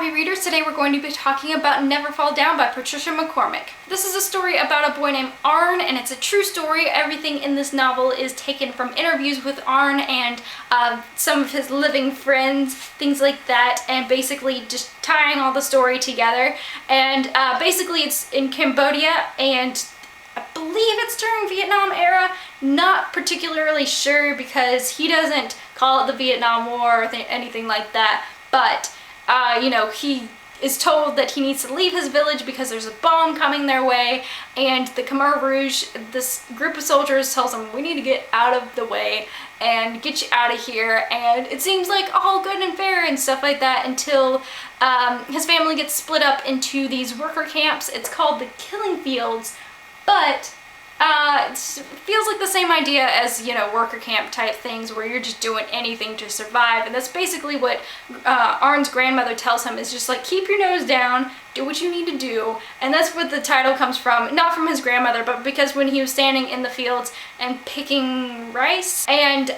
happy readers. Today we're going to be talking about Never Fall Down by Patricia McCormick. This is a story about a boy named Arn, and it's a true story. Everything in this novel is taken from interviews with Arn and some of his living friends, things like that, and basically just tying all the story together. And basically it's in Cambodia, and I believe it's during Vietnam era. Not particularly sure because he doesn't call it the Vietnam War or anything like that, but you know, he is told that he needs to leave his village because there's a bomb coming their way, and the Khmer Rouge, this group of soldiers, tells him, we need to get out of the way and get you out of here. And it seems like all good and fair and stuff like that until his family gets split up into these worker camps. It's called the Killing Fields, but it feels like the same idea as, you know, worker camp type things where you're just doing anything to survive. And that's basically what Arn's grandmother tells him, is just like, keep your nose down, do what you need to do. And that's what the title comes from, not from his grandmother, but because when he was standing in the fields and picking rice, and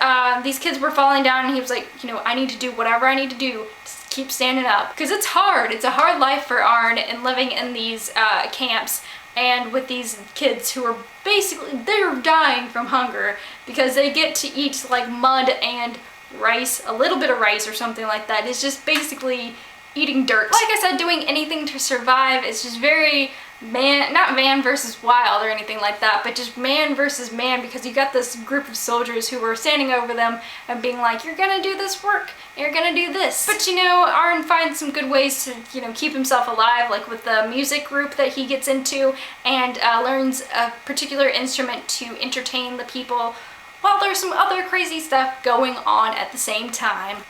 these kids were falling down, and he was like, you know, I need to do whatever I need to do. Just keep standing up. Because it's hard. It's a hard life for Arn and living in these camps. And with these kids who are basically, they're dying from hunger because they get to eat like mud and rice, a little bit of rice or something like that. It's just basically eating dirt. Like I said, doing anything to survive. It's just very not man versus wild or anything like that, but just man versus man, because you got this group of soldiers who were standing over them and being like, you're gonna do this work, you're gonna do this. But you know, Arn finds some good ways to, you know, keep himself alive, like with the music group that he gets into, and learns a particular instrument to entertain the people, while there's some other crazy stuff going on at the same time.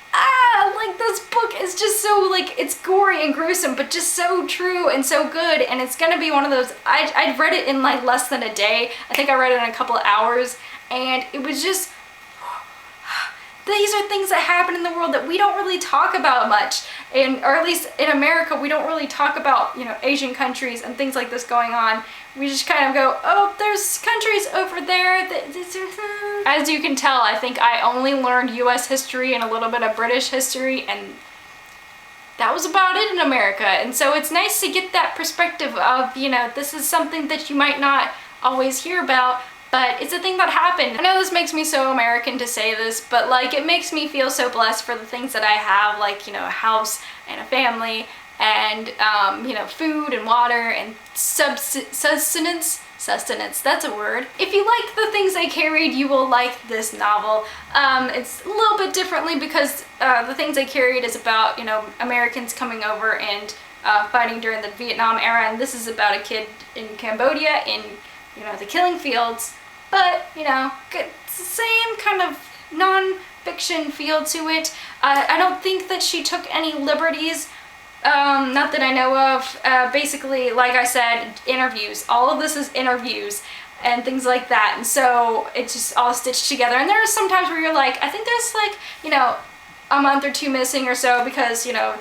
Like, this book is just so, like, it's gory and gruesome, but just so true and so good, and it's gonna be one of those, I read it in like less than a day. I think I read it in a couple of hours, and it was just, these are things that happen in the world that we don't really talk about much, or at least in America, we don't really talk about, you know, Asian countries and things like this going on. We just kind of go, oh, there's countries over there that... As you can tell, I think I only learned US history and a little bit of British history, and that was about it in America. And so it's nice to get that perspective of, you know, this is something that you might not always hear about, but it's a thing that happened. I know this makes me so American to say this, but like, it makes me feel so blessed for the things that I have, like, you know, a house and a family, and you know, food and water and sustenance, that's a word. If you like the things I carried, you will like this novel. It's a little bit differently because the things I carried is about, you know, Americans coming over and fighting during the Vietnam era, and this is about a kid in Cambodia in, you know, the Killing Fields. But, you know, it's the same kind of non-fiction feel to it. I don't think that she took any liberties. Not that I know of. Basically, like I said, interviews. All of this is interviews and things like that. And so it's just all stitched together. And there are some times where you're like, I think there's like, you know, a month or two missing or so, because, you know,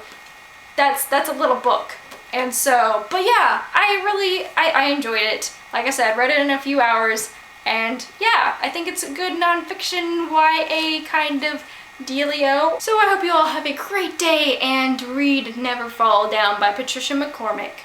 that's a little book. And so, but yeah, I enjoyed it. Like I said, read it in a few hours. And yeah, I think it's a good nonfiction YA kind of dealio. So I hope you all have a great day and read Never Fall Down by Patricia McCormick.